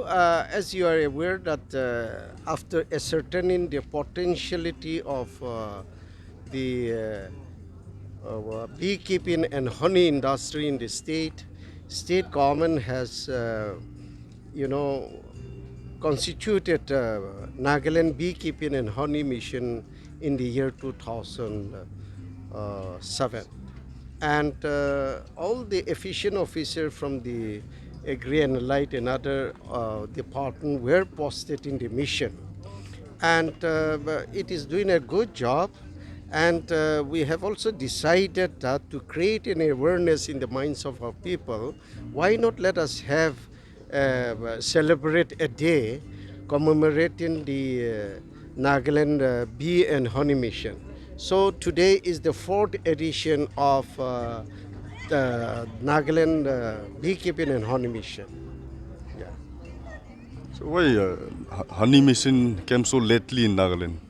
as you are aware that after ascertaining the potentiality of the beekeeping and honey industry in the state government has, you know, constituted Nagaland Beekeeping and Honey Mission in the year 2007. And all the efficient officers from the Agri and Light and other department were posted in the mission. And it is doing a good job. And we have also decided that to create an awareness in the minds of our people, why not let us have celebrate a day commemorating the Nagaland Bee and Honey Mission. So today is the fourth edition of the Nagaland Beekeeping and Honey Mission. Yeah. So why honey mission came so lately in Nagaland?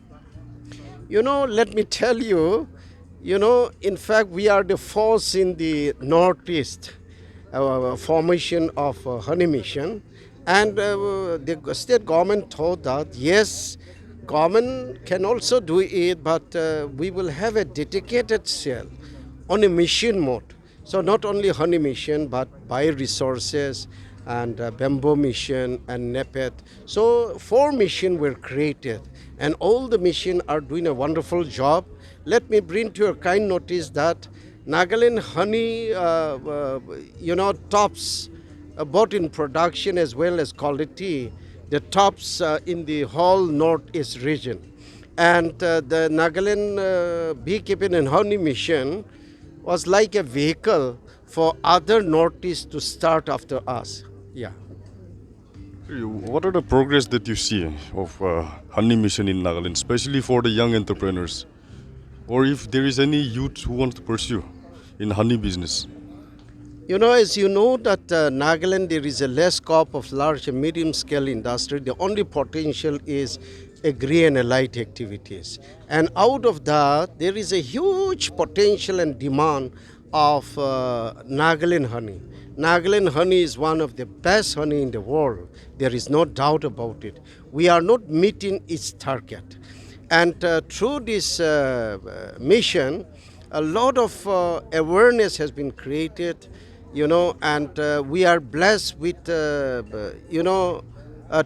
Let me tell you, in fact, we are the force in the Northeast formation of Honey Mission. And the state government told that, yes, government can also do it, but we will have a dedicated cell on a mission mode. So not only Honey Mission, but bioresources and bamboo mission and NEPET. So 4 missions were created, and all the missions are doing a wonderful job. Let me bring to your kind notice that Nagaland honey, tops both in production as well as quality, the tops in the whole Northeast region. And the Nagaland Beekeeping and Honey Mission was like a vehicle for other Northeast to start after us. Yeah. What are the progress that you see of honey mission in Nagaland, especially for the young entrepreneurs, or if there is any youth who wants to pursue in honey business? As you know that Nagaland, there is a less scope of large and medium scale industry. The only potential is agri and allied activities. And out of that, there is a huge potential and demand of Nagaland honey. Nagaland honey is one of the best honey in the world. There is no doubt about it. We are not meeting its target. And through this mission, a lot of awareness has been created, and we are blessed with,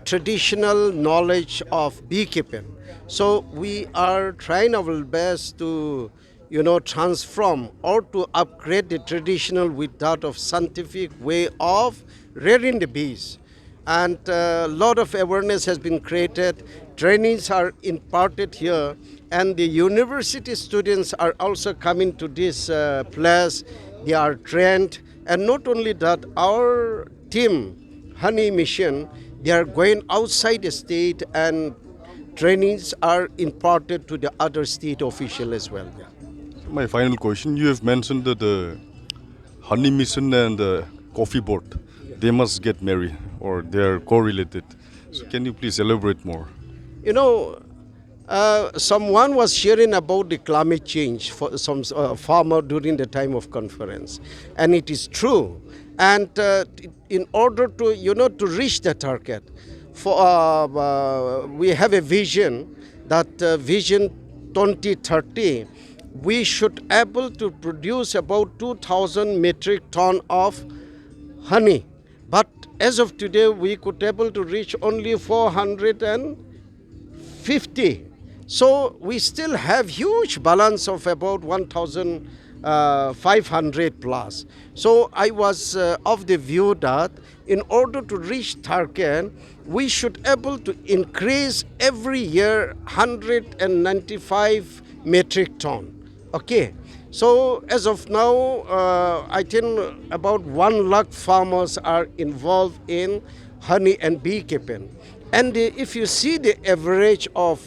traditional knowledge of beekeeping. So we are trying our best to, transform or to upgrade the traditional with that of scientific way of rearing the bees. And a lot of awareness has been created. Trainings are imparted here, and the university students are also coming to this place. They are trained, and not only that, our team, Honey Mission, they are going outside the state, and trainings are imparted to the other state official as well. Yeah. My final question, you have mentioned that the honey mission and the coffee board, they must get married or they are correlated. So can you please elaborate more? Someone was sharing about the climate change for some farmer during the time of conference, and it is true. And in order to to reach the target, we have a vision that vision 2030. We should able to produce about 2,000 metric ton of honey, but as of today we could able to reach only 450. So we still have huge balance of about 1,500 plus. So I was of the view that in order to reach target, we should able to increase every year 195 metric ton. Okay, so as of now, I think about 1 lakh farmers are involved in honey and beekeeping. And if you see the average of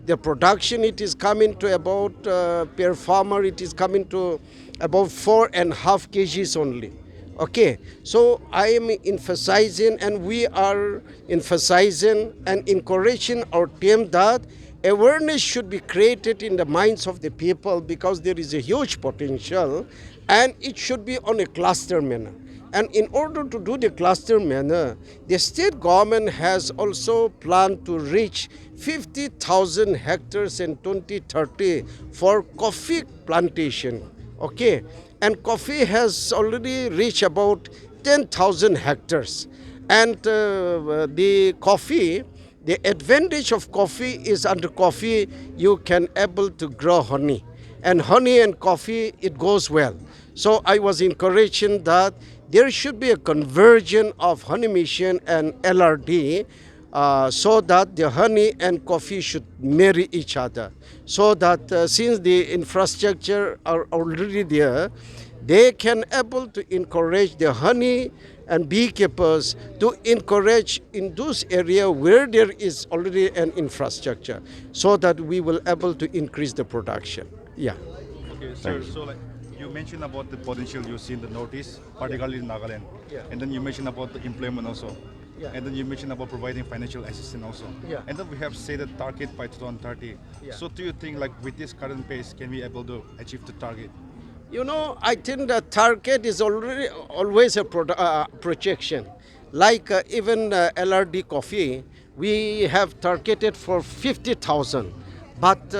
the production, it is coming to about, per farmer, it is coming to about 4.5 kgs only. Okay, so I am emphasizing, and we are emphasizing and encouraging our team that awareness should be created in the minds of the people, because there is a huge potential, and it should be on a cluster manner. And in order to do the cluster manner, the state government has also planned to reach 50,000 hectares in 2030 for coffee plantation. Okay, and coffee has already reached about 10,000 hectares. And the coffee, the advantage of coffee is under coffee you can able to grow honey, and honey and coffee it goes well. So I was encouraging that there should be a conversion of honey mission and LRD, so that the honey and coffee should marry each other, so that since the infrastructure are already there, they can able to encourage the honey and beekeepers to encourage in those areas where there is already an infrastructure, so that we will able to increase the production. Yeah. Okay, sir. So like you mentioned about the potential you see in the northeast, particularly in Nagaland, Yeah. and then you mentioned about the employment also, Yeah. and then you mentioned about providing financial assistance also, Yeah. and then we have set a target by 2030. Yeah. So do you think like with this current pace, can we able to achieve the target? You know, I think the target is already always a projection. Like even LRD coffee, we have targeted for 50,000, but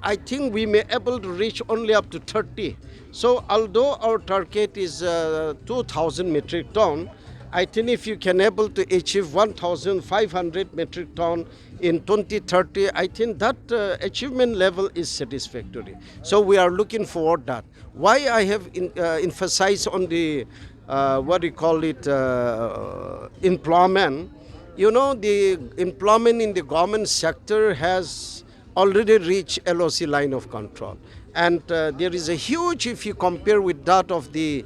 I think we may able to reach only up to 30. So although our target is 2,000 metric ton, I think if you can able to achieve 1,500 metric ton in 2030, I think that achievement level is satisfactory. So we are looking forward that. Why I have emphasized on the what do you call it, employment. You know, the employment in the government sector has already reached LOC line of control, and there is a huge, if you compare with that of the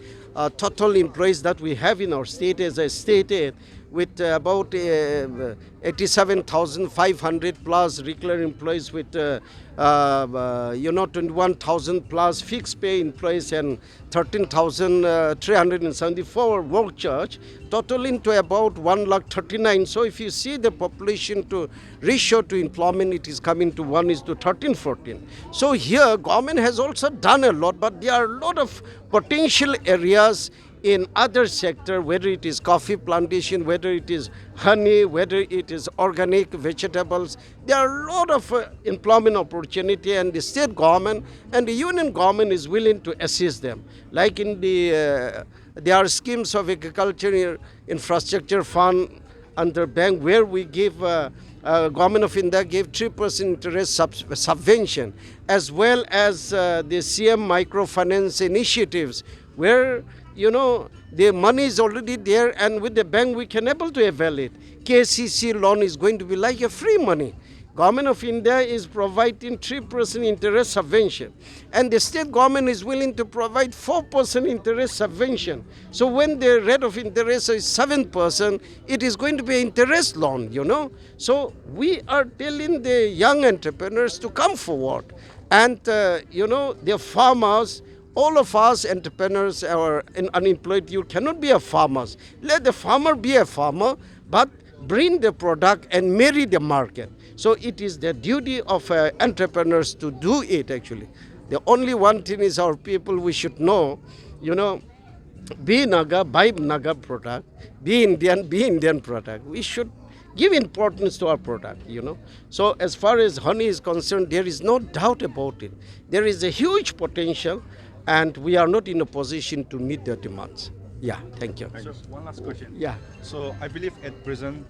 total employees that we have in our state, as I stated, with about 87,500 plus regular employees, with 21,000 plus fixed pay employees, and 13,374 work charge, totaling to about 1,39,000. So if you see the population to ratio to employment, it is coming to 1:13, 14. So here government has also done a lot, but there are a lot of potential areas in other sector, whether it is coffee plantation, whether it is honey, whether it is organic vegetables. There are a lot of employment opportunity, and the state government and the union government is willing to assist them. Like in the there are schemes of agriculture infrastructure fund under bank, where we give government of India gave 3% interest subvention, as well as the CM microfinance initiatives, where you know the money is already there, and with the bank we can able to avail it. KCC loan is going to be like a free money. Government of India is providing 3% interest subvention, and the state government is willing to provide 4% interest subvention. So when the rate of interest is 7%, it is going to be an interest loan, you know. So we are telling the young entrepreneurs to come forward, and you know, the farmers, all of us entrepreneurs or unemployed, you cannot be a farmers. Let the farmer be a farmer, but bring the product and marry the market. So it is the duty of entrepreneurs to do it actually. The only one thing is our people, we should know, you know, be Naga, buy Naga product, be Indian product. We should give importance to our product, you know. So as far as honey is concerned, there is no doubt about it. There is a huge potential, and we are not in a position to meet their demands. Yeah, thank you. So one last question. Yeah. So I believe at present,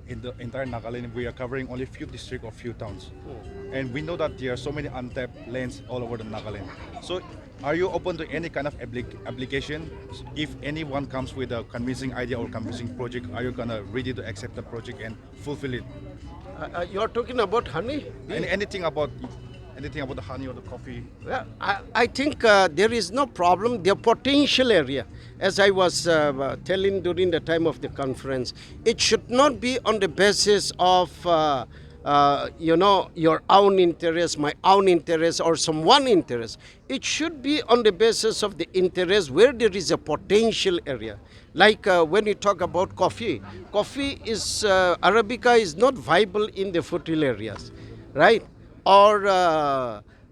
in the entire Nagaland, we are covering only few districts or few towns, and we know that there are so many untapped lands all over the Nagaland. So are you open to any kind of application? If anyone comes with a convincing idea or convincing project, are you gonna ready to accept the project and fulfill it? You are talking about honey? Anything about the honey or the coffee? Well, I think there is no problem. The potential area, as I was telling during the time of the conference, it should not be on the basis of you know, your own interest, my own interest, or someone interest. It should be on the basis of the interest where there is a potential area. Like when you talk about coffee, coffee is Arabica is not viable in the fertile areas, right? Or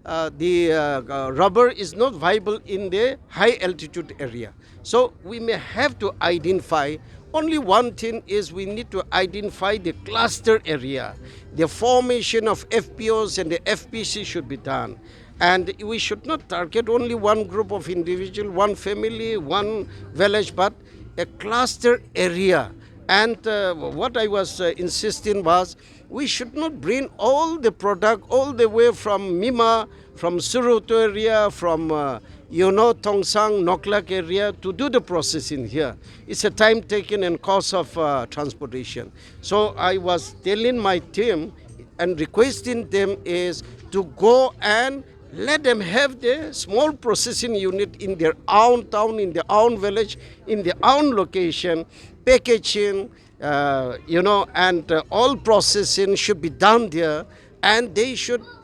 rubber is not viable in the high altitude area. So we may have to identify, only one thing is we need to identify the cluster area. The formation of FPOs and the FPC should be done. And we should not target only one group of individual, one family, one village, but a cluster area. And what I was insisting was we should not bring all the product all the way from Mima, from Suruto area, from Tongsang, Noklak area to do the processing here. It's a time taken and cost of transportation. So I was telling my team and requesting them is to go and let them have the small processing unit in their own town, in their own village, in their own location, packaging, and all processing should be done there, and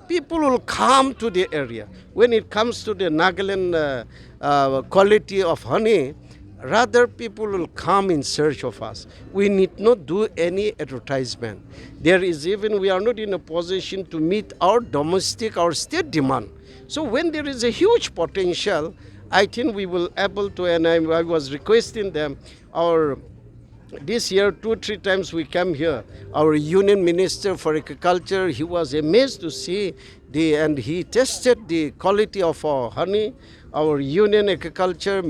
people will come to the area. When it comes to the Nagaland quality of honey, rather people will come in search of us. We need not do any advertisement. We are not in a position to meet our domestic, our state demand. So when there is a huge potential, I think we will able to, and I was requesting them, this year 2-3 times we came here. Our Union Minister for Agriculture, he was amazed to see and he tested the quality of our honey. Our Union Agriculture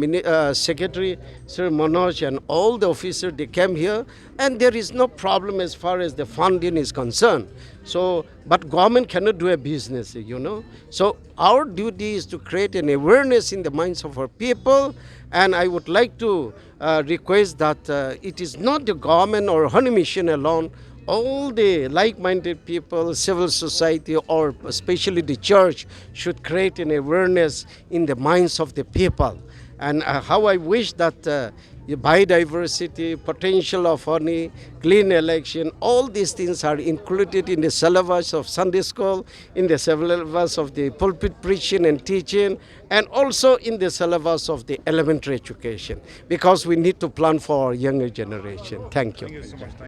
Secretary, Sir Manoj, and all the officers, they came here, and there is no problem as far as the funding is concerned. So, but government cannot do a business, So our duty is to create an awareness in the minds of our people, and I would like to request that it is not the government or Honey Mission alone. All the like-minded people, civil society, or especially the church should create an awareness in the minds of the people. And how I wish that the biodiversity, potential of honey, clean election, all these things are included in the syllabus of Sunday school, in the syllabus of the pulpit preaching and teaching, and also in the syllabus of the elementary education, because we need to plan for our younger generation. Thank you. Thank you so much.